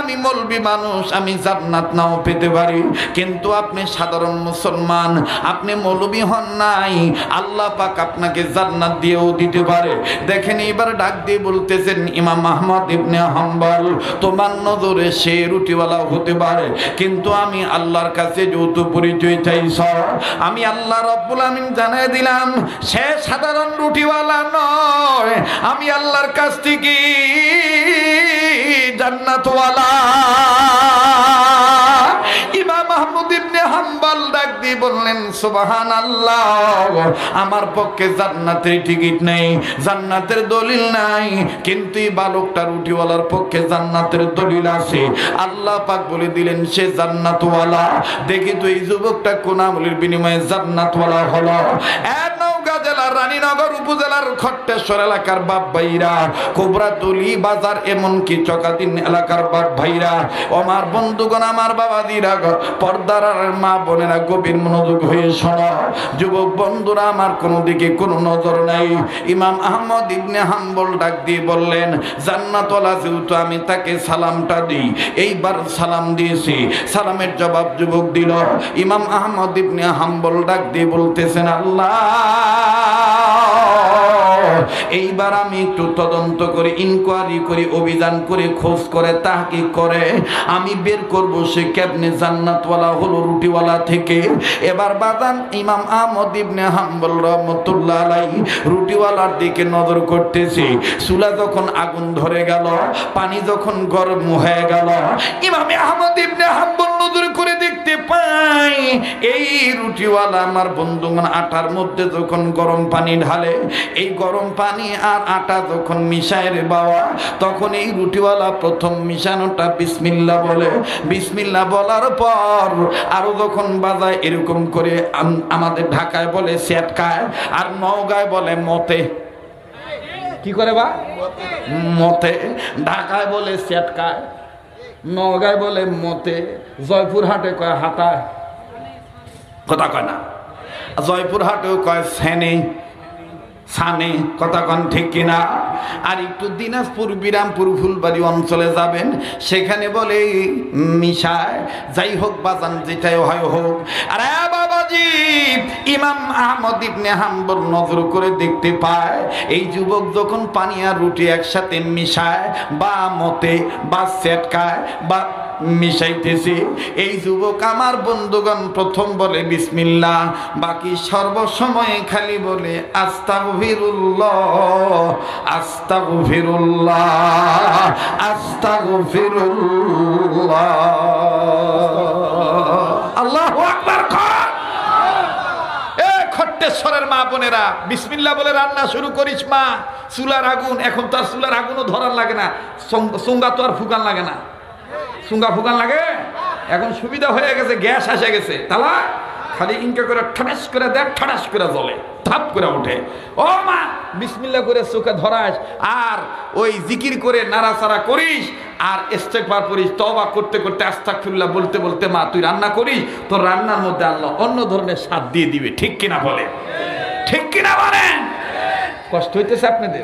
আমি মৌলবি মানুষ, আমি জান্নাত নাও পেতে পারি, কিন্তু আপনি সাধারণ মুসলমান, আপনি মৌলবি হন নাই, আল্লাহ পাক আপনাকে জান্নাত দিয়েও দিতে পারে। দেখেন, এবার ডাক দিয়ে বলতেছেন, ইমাম আহমদ ইবনে হাম্বল, তোমার নজরে সে রুটিওয়ালা হতে পারে, কিন্তু আমি আল্লাহর কাছে যৌথ পরিচয় চাইছ, আমি আল্লাহ রাব্বুল আমিন জানাই দিলাম, সে সাধারণ রুটিওয়ালা নয়, আমি আল্লাহর কাছ থেকে জান্নাতওয়ালা। ইমাম আহমদ ইবনে হাম্বল ডাক দিয়ে বললেন, সুবহানাল্লাহ, আমার পক্ষে জান্নাতের টিকিট নেই, জান্নাতের দলিল নাই, কিন্তু এই বালকটা রুটিওয়ালার পক্ষে জান্নাতের দলিল আছে। আল্লাহ পাক বলে দিলেন, সে জান্নাতওয়ালা। দেখি তো এই যুবকটা কোন আমলের বিনিময়ে জান্নাতওয়ালা হলো। নওগাঁ জেলার রানীনগর উপজেলার খট্টেশ্বর এলাকার বাপ ভাইরা, কোবরাতলি বাজার, এমনকি চকাদিন এলাকার বাপ ভাইরা, আমার বন্ধুগণ, আমার বাবাদিরা, পর্দার মা বোনেরা, গভীর মনোযোগ হয়ে শোনো। যুবক বন্ধুরা আমার, কোনো দিকে কোনো নজর নাই। ইমাম আহমদ ইবনে হাম্বল ডাক দিয়ে বললেন, জান্নাতওয়ালা যেহেতু, আমি তাকে সালামটা দিই। এইবার সালাম দিয়েছি, সালামের জবাব যুবক দিল। ইমাম আহমদ ইবনে হাম্বল ডাক দিয়ে বলতেছেন, আল্লাহ, এইবার আমি একটু তদন্ত করে, ইনকোয়ারি করে, অভিযান করে, খোঁজ করে, তাহকিক করে আমি বের করব সে কেমনে জান্নাতওয়ালা হলো রুটিওয়ালা থেকে। এবার বাদান ইমাম আহমদ ইবনে হাম্বল রহমাতুল্লাহ আলাইহি রুটিওয়ালার দিকে নজর করতেছে। চুলা যখন আগুন ধরে গেল, পানি যখন গরম হয়ে গেল, ইমাম আহমদ ইবনে হাম্বল নজর করে দেখতে পাই, এই রুটিওয়ালা আমার বন্ধুগণ আটার মধ্যে যখন গরম পানি ঢালে, এই গরম পানি আর আটা যখন মিশায় রে বাবা, তখন এই রুটিওয়ালা প্রথম মিশানোটা বিসমিল্লাহ বলে। বিসমিল্লাহ বলার পর আরো যখন বাজায়, এরকম করে আমাদের ঢাকায় বলে সেটকায়, আর নওগাঁয় বলে মতে। কি করে বা? মতে। ঢাকায় বলে সেটকায়, নওগাঁয় বলে মতে, জয়পুরহাটে কয় হাটায়, কথা কয় না, জয়পুরহাটেও কয় সেনে, সানে, কথা কন ঠিক কিনা? আর একটু দিনাজপুর বিরামপুর ফুলবাড়ি অঞ্চলে যাবেন, সেখানে বলে মিশায়। যাই হোক বাজান, যেটাই হয় হোক। আরে বাবাজি, ইমাম আহমদ ইবনে হাম্বল নজর করে দেখতে পায় এই যুবক যখন পানি আর রুটি একসাথে মিশায় বা মতে বা সেটকায় বা মিশাইতেছে, এই যুবক আমার বন্ধুগণ প্রথম বলে বিসমিল্লাহ, বাকি সর্বসময় খালি বলে আস্তাগফিরুল্লাহ, আস্তাগফিরুল্লাহ, আস্তাগফিরুল্লাহ। আল্লাহু আকবার। খট্টেশ্বরের মা বোনেরা, বিসমিল্লাহ বলে রান্না শুরু করিস মা। চুলার আগুন, এখন তো আর চুলার আগুনও ধরার লাগে না, চুঙ্গা তো আর ফুকান লাগে না। চুঙ্গা ফুকান লাগে, এখন সুবিধা হয়ে গেছে, গ্যাস এসে গেছে। তাহলে খালি ইনকা করে ঠাস করে দেখ, ঠাস করে জ্বলে, ধাপ করে ওঠে। ও মা, বিসমিল্লাহ করে চোখে ধরাস আর ওই জিকির করে নাড়াচাড়া করিস আর ইস্তেগফার করিস, তওবা করতে করতে আস্তাগফিরুল্লাহ বলতে বলতে মা তুই রান্না করিস, তোর রান্নার মধ্যে আল্লাহ অন্য ধরনের স্বাদ দিয়ে দিবে। ঠিক কিনা বলে? ঠিক কিনা বলেন? কষ্ট হইতেছে আপনাদের?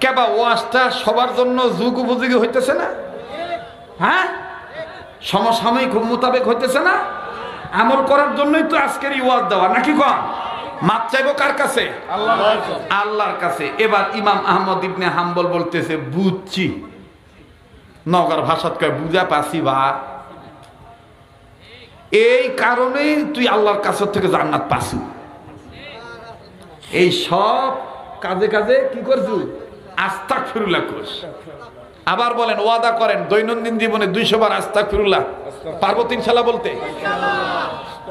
কেবা ওয়াজটা সবার জন্য যুগ উপযোগী হইতেছে না? হ্যাঁ, সমসাময়িক মোতাবেক হইতেছে না? আমল করার জন্যই তো আজকের এই ওয়াজ দেওয়া, নাকি কন? মাপ চাইবো কার কাছে? আল্লাহর কাছে। এবার ইমাম আহমদ ইবনে হাম্বল বলতেছে বুঝছি, নগর ভাষাত কয় বুঝা পাসি বা, এই কারণেই তুই আল্লাহর কাছ থেকে জান্নাত পাসু। এই সব কাজে কাজে কি করছু? আস্তাগফিরুল্লাহ করছ। আবার বলেন, ওয়াদা করেন দৈনন্দিন জীবনে 200 বার আস্তাগফিরুল্লাহ পারবো তো ইনশাআল্লাহ বলতে?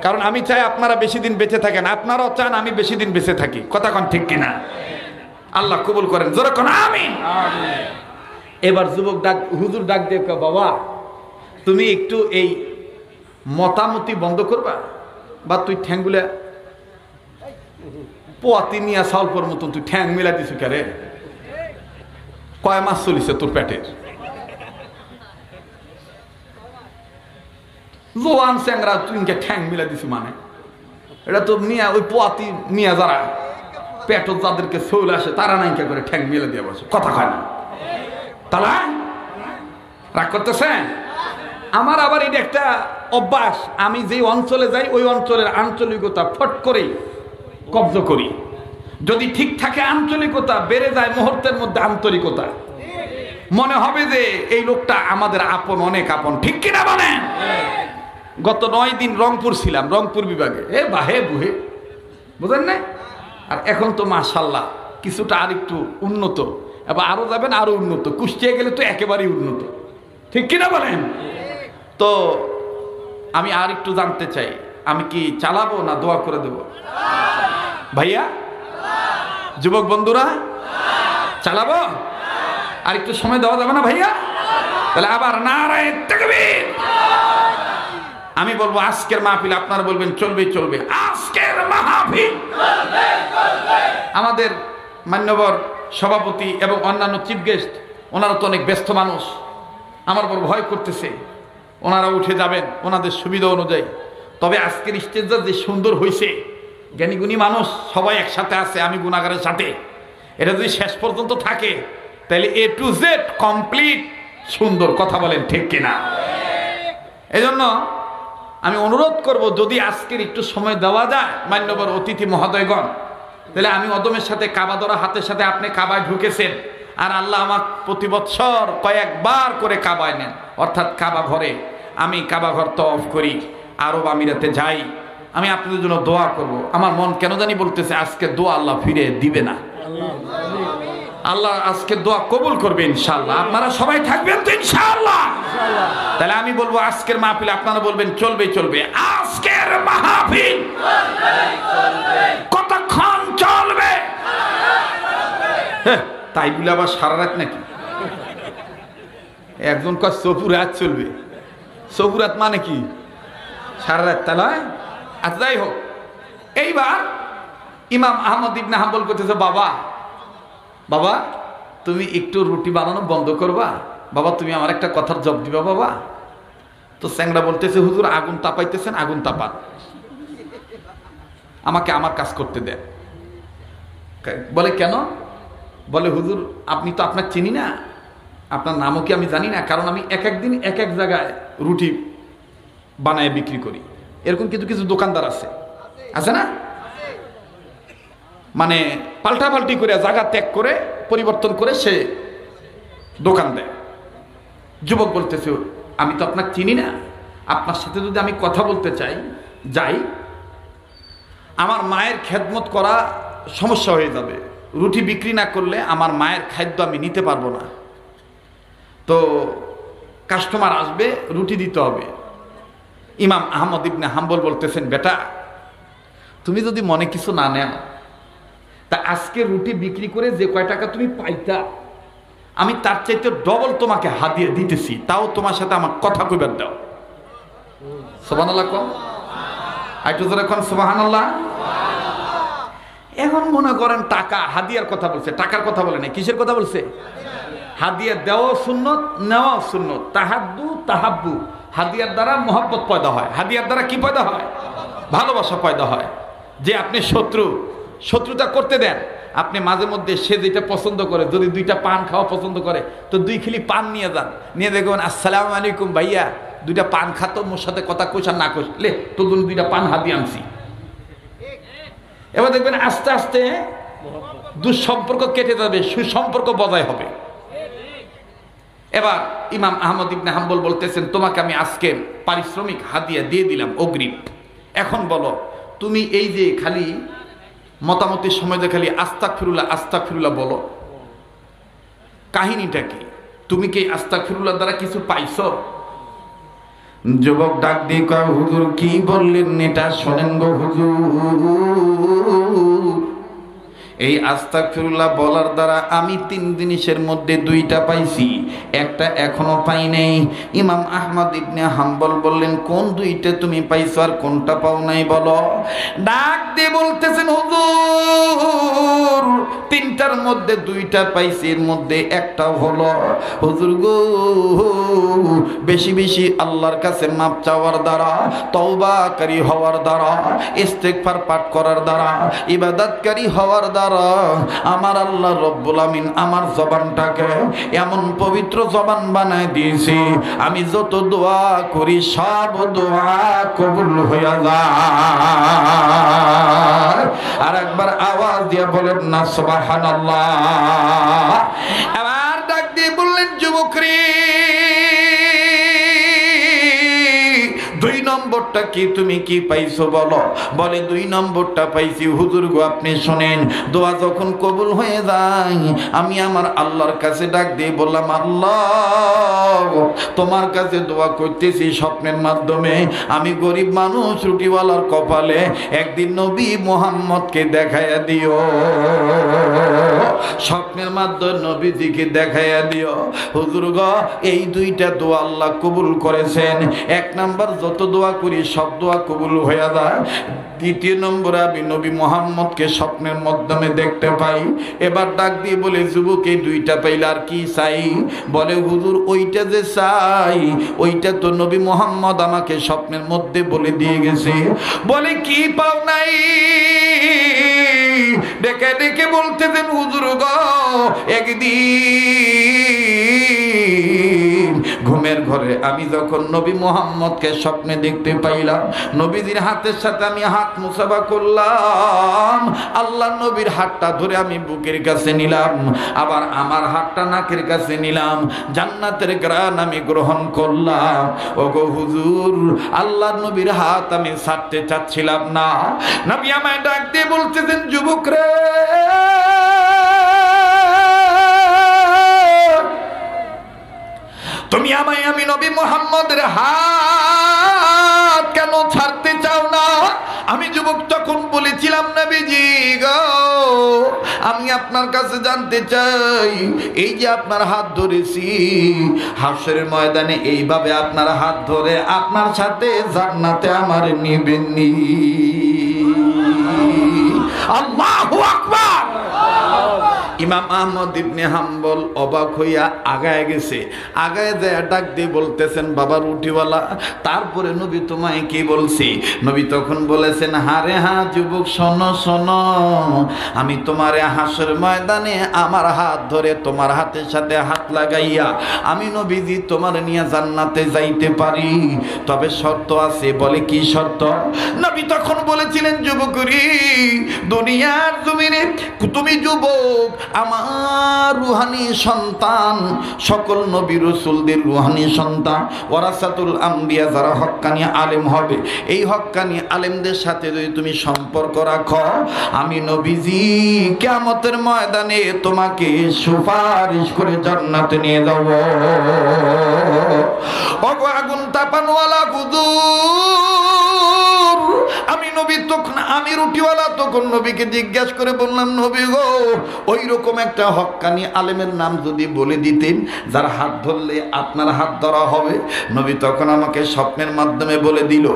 কারণ আমি চাই আপনারা বেশি দিন বেঁচে থাকেন, আপনারাও চান আমি বেশি দিন বেঁচে থাকি। কথা কন ঠিক কিনা? আল্লাহ কবুল করেন, জোরে কোন আমিন। এবার যুবক ডাক, হুজুর ডাক দিয়ে কয় বাবা তুমি একটু এই মতামতি বন্ধ করবা, বা তুই ঠ্যাংগুলা পোয়াতি নিয়ে সালপর মতন তুই ঠ্যাং মিলা দিছু কে রে? কয় মাস চলিছে তোর পেটের? জোয়ান স্যাংরা তুই ঠ্যাং মিলা দিছু মানে? এটা তো নিয়ে ওই পোয়াতি নিয়ে যারা পেটত যাদেরকে শৈল আসে তারা নাইকা করে ঠ্যাং মিলা দিয়ে বসে, কথা কয় না। তাহলে রাগ করতেছেন? আমার আবার এটা একটা অভ্যাস, আমি যে অঞ্চলে যাই ওই অঞ্চলের আঞ্চলিকতা ফট করেই কব্জ করি। যদি ঠিক থাকে আঞ্চলিকতা, বেড়ে যায় মুহূর্তের মধ্যে আন্তরিকতা, মনে হবে যে এই লোকটা আমাদের আপন, অনেক আপন। ঠিক কিনা বলেন? গত 9 দিন রংপুর ছিলাম, রংপুর বিভাগে, এ বাহে বুহে, বুঝেন না? আর এখন তো মাশাআল্লাহ কিছুটা আর একটু উন্নত, এবার আরো যাবেন আরো উন্নত, কুষ্টিয়া গেলে তো একেবারেই উন্নত। ঠিক কিনা বলেন? তো আমি আর একটু জানতে চাই, আমি কি চালাবো না দোয়া করে দেব? ভাইয়া, যুবক বন্ধুরা, চালাবো? আর একটু সময় দেওয়া যাবে না ভাইয়া? তাহলে আবার নারায়ে তাকবীর। আমি বলবো আজকের মাহফিল, আপনারা বলবেন চলবে চলবে। আজকের মাহফিল আমাদের মান্যবর সভাপতি এবং অন্যান্য চিফ গেস্ট, ওনারা তো অনেক ব্যস্ত মানুষ, আমার বড় ভয় করতেছে। ওনারা উঠে যাবেন ওনাদের সুবিধা অনুযায়ী। তবে আজকের স্টেজটা যে সুন্দর হয়েছে, জ্ঞানীগুণী মানুষ সবাই একসাথে আছে, আমি গুণাগারের সাথে, এটা যদি শেষ পর্যন্ত থাকে তাহলে A to Z কমপ্লিট সুন্দর। কথা বলেন ঠিক কিনা? এই জন্য আমি অনুরোধ করব, যদি আজকের একটু সময় দেওয়া যায় মান্যবর অতিথি মহোদয়গণ, তাহলে আমি অদমের সাথে কাবা ধরা হাতের সাথে আপনি কাবায় ঢুকেছেন, আর আল্লাহ আমার প্রতি বৎসর কয়েকবার করে কাবায় নেন, অর্থাৎ কাবা ঘরে আমি কাবা ঘর তওয়াফ করি, আরব আমিরাতে যাই, আমি আপনাদের জন্য দোয়া করব। আমার মন কেন জানি বলতেছে আজকে দোয়া আল্লাহ ফিরে দিবে না, আল্লাহ আজকে দোয়া কবুল করবে ইনশাআল্লাহ। আপনারা সবাই থাকবেন তো ইনশাআল্লাহ? তাহলে আমি বলবো আজকের মাহফিল, আপনারা বলবেন চলবে চলবে। আজকের মাহফিল কতক্ষণ চলবে? তাই বলে আবার সারা রাত নাকি? একজন কয় সপুরাত চলবে। সপুরাত মানে কি? সারা রাত। তাহলে আচ্ছা যাই হোক, এইবার ইমাম আহমদ ইবনে হাম্বল করতেছে, বাবা বাবা তুমি একটু রুটি বানানো বন্ধ করবা, বাবা তুমি আমার একটা কথার জবাব দিবা বাবা। তো স্যাংরা বলতেছে, হুজুর আগুন তাপাইতেছেন, আগুন তাপান, আমাকে আমার কাজ করতে দেন। বলে কেন? বলে হুজুর আপনি তো আপনার চিনি না, আপনার নামও কি আমি জানি না, কারণ আমি এক একদিন এক এক জায়গায় রুটি বানায় বিক্রি করি। এরকম কিছু কিছু দোকানদার আছে না, মানে পাল্টাপাল্টি করে জায়গা ত্যাগ করে পরিবর্তন করে সে দোকান দেয়। যুবক বলতেছে আমি তো আপনাকে চিনি না, আপনার সাথে যদি আমি কথা বলতে যাই আমার মায়ের খেদমত করা সমস্যা হয়ে যাবে, রুটি বিক্রি না করলে আমার মায়ের খাদ্য আমি নিতে পারবো না, তো কাস্টমার আসবে রুটি দিতে হবে। ইমাম আহমদ ইবনে হাম্বল বলতেছেন বেটা তুমি যদি মনে কিছু না নেও তা আজকে রুটি বিক্রি করে যে কয় টাকা তুমি পাইতা আমি তার চাইতে ডবল তোমাকে হাদিয়া দিতেছি, তাও তোমার সাথে আমার কথা কইবার দাও। সুবহানাল্লাহ কোন আইটু জোরে কোন সুবহানাল্লাহ। এখন মনে করেন টাকা হাদিয়ার কথা বলছে, টাকার কথা বলে না, কিসের কথা বলছে? হাদিয়া দেওয়া সুন্নত, নেওয়া সুন্নত। তাহাদ্দু তাহাব্বু, হাদিয়ার দ্বারা মহব্বত পয়দা হয়। হাদিয়ার দ্বারা কি পয়দা হয়? ভালোবাসা পয়দা হয়। যে আপনি শত্রুতা করতে দেন, আপনি মাঝে মধ্যে সে যেটা পছন্দ করে, যদি দুইটা পান খাওয়া পছন্দ করে তো 2 খিলি পান নিয়ে যান, নিয়ে দেখবেন আসসালামু আলাইকুম ভাইয়া, 2টা পান খাতো, মোর সাথে কথা কইসা না কইলে তোর জন্য 2টা পান হাদিয়া আনছি। এবার দেখবেন আস্তে আস্তে দুঃসম্পর্ক কেটে যাবে, সুসম্পর্ক বজায় হবে। এবার ইমাম আহমদ ইবনে হাম্বল বলতেছেন তোমাকে আমি আজকের পারিশ্রমিক হাদিয়া দিয়ে দিলাম অগ্রিম, এখন বলো তুমি এই যে খালি মতামতের সময় যে খালি আস্তাগফিরুল্লাহ আস্তাগফিরুল্লাহ বলো, কাহিনীটা কি? তুমি কি আস্তাগফিরুল্লাহ দ্বারা কিছু পাইছো? যুবক ডাক দিয়ে কয় হুজুর কি বললেন এটা শোনেন গো হুজুর, এই আস্তাগফিরুল্লাহ বলার দ্বারা আমি 3 জিনিসের মধ্যে 2টা পাইছি, একটা এখনো পাই নাই। ইমাম আহমদ ইবনে হাম্বল বললেন কোন 2টা তুমি পাইছো আর কোনটা পাও নাই বলো? ডাক দিয়ে বলতেছেন হুজুর 3টার মধ্যে 2টা পাইছি, এর মধ্যে একটা হলো হুজুর গো বেশি বেশি আল্লাহর কাছে মাপ চাওয়ার দ্বারা, তওবাকারী হওয়ার দ্বারা, ইস্তেগফার পাঠ করার দ্বারা, ইবাদতকারী হওয়ার দ্বারা আমার আল্লাহ রব্বুল আমিন আমার জবানটাকে এমন পবিত্র জবান বানায় দিয়েছি, আমি যত দোয়া করি সব দোয়া কবুল হয়ে যায়। আর একবার আওয়াজ দিয়ে বলেন না সুবহানাল্লাহ। আবার ডাক দিয়ে বললেন যুবক রে 2 নম্বরটা কি তুমি কি পাইছো বলো? বলে 2 নম্বরটা পাইছি হুজুর গো আপনি শুনেন, দোয়া যখন কবুল হয়ে যায় আমি আমার আল্লাহর কাছে ডাক দিয়ে বললাম আল্লাহ তোমার কাছে দোয়া করতেছি স্বপ্নের মাধ্যমে, আমি গরিব মানুষ রুটিওয়ালার কপালে একদিন নবী মুহাম্মদকে দেখাইয়া দিও, স্বপ্নের মাধ্যমে নবীজিকে দেখাইয়া দিও। হুজুর গো এই 2টা দোয়া আল্লাহ কবুল করেছেন। 1 নাম্বার যত দোয়া করি সব দোয়া কবুল হয়ে যায়। 2 নম্বরে আমি নবী মুহাম্মদকে স্বপ্নের মাধ্যমে দেখতে পাই। এবার ডাক দিয়ে বলে যুবক এই 2টা পাইলে আর কি চাই? বলে হুজুর ওইটা যে চাই ওইটা তো নবী মুহাম্মদ আমাকে স্বপ্নের মধ্যে বলে দিয়ে গেছে। বলে কি পাও নাই? ডেকে ডেকে বলতেছেন হুজুর গো একদিন ঘুমের ঘরে আমি যখন নবী মুহাম্মদকে স্বপ্নে দেখতে পাইলাম, নবীজির হাতের সাথে আমি হাত মুসাফা করলাম, আল্লাহ নবীর হাতটা ধরে আমি বুকের কাছে নিলাম, আবার আমার হাতটা নাকের কাছে নিলাম, জান্নাতের ঘ্রাণ আমি গ্রহণ করলাম। ওগো হুজুর আল্লাহ নবীর হাত আমি ছাড়তে চাচ্ছিলাম না। নবী আমায় ডাক দিয়ে বলতেছেন যুবক রে তুমি আমায় আমি নবী মুহাম্মদের হাত কেন ছাড়তে চাও না? আমি যুবক তখন বলেছিলাম নবীজি গো আমি আপনার কাছে জানতে চাই এই যে আপনার হাত ধরেছি হাশরের ময়দানে এইভাবে আপনার হাত ধরে আপনার সাথে জান্নাতে আমার নিবেননি? আল্লাহু আকবার। ইমাম আহমদ ইবনে হাম্বল অবাক হইয়া আগায় গেছে, আগায় যায় ডাক দিয়ে বলতেছেন, বাবা রুটিওয়ালা, তারপরে নবী তোমায় কি বলছি? নবী তখন বলেছেন, হারে হা যুবক, শোনো শোনো, আমি তোমারে হাসর ময়দানে আমার হাত ধরে তোমার হাতের সাথে হাত লাগাইয়া আমি নবীজি তোমার নিয়ে জান্নাতে যাইতে পারি, তবে শর্ত আছে। বলে কি শর্ত? নবী তখন বলেছিলেন, যুবকরি, দুনিয়ার জমিনে তুমি যুবক, আমার রুহানি সন্তান, সকল নবী রাসূলদের রুহানি সন্তান, ওয়ারাসাতুল আম্বিয়া, যারা হক্কানি আলেম হবে, এই হক্কানি আলেমদের সাথে যদি তুমি সম্পর্ক রাখো, আমি নবীজি কিয়ামতের ময়দানে তোমাকে সুপারিশ করে জান্নাতে নিয়ে যাব। ওগো আগুন তাপানওয়ালা হুজুর, আমি নবী তখন, আমি রুটিওয়ালা তখন নবীকে জিজ্ঞাসা করে বললাম, নবী গো, ওই রকম একটা হক্কানি আলেমের নাম যদি বলে দিতেন, যার হাত ধরলে আপনার হাত ধরা হবে। নবী তখন আমাকে স্বপ্নের মাধ্যমে বলে দিল,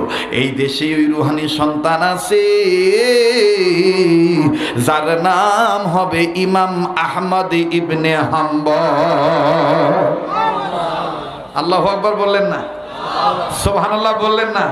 এই দেশে ওই রুহানি সন্তান আছে, যার নাম হবে ইমাম আহমদ ইবনে হাম্বল। আল্লাহু আকবার বললেন না? সুবহানাল্লাহ বললেন না?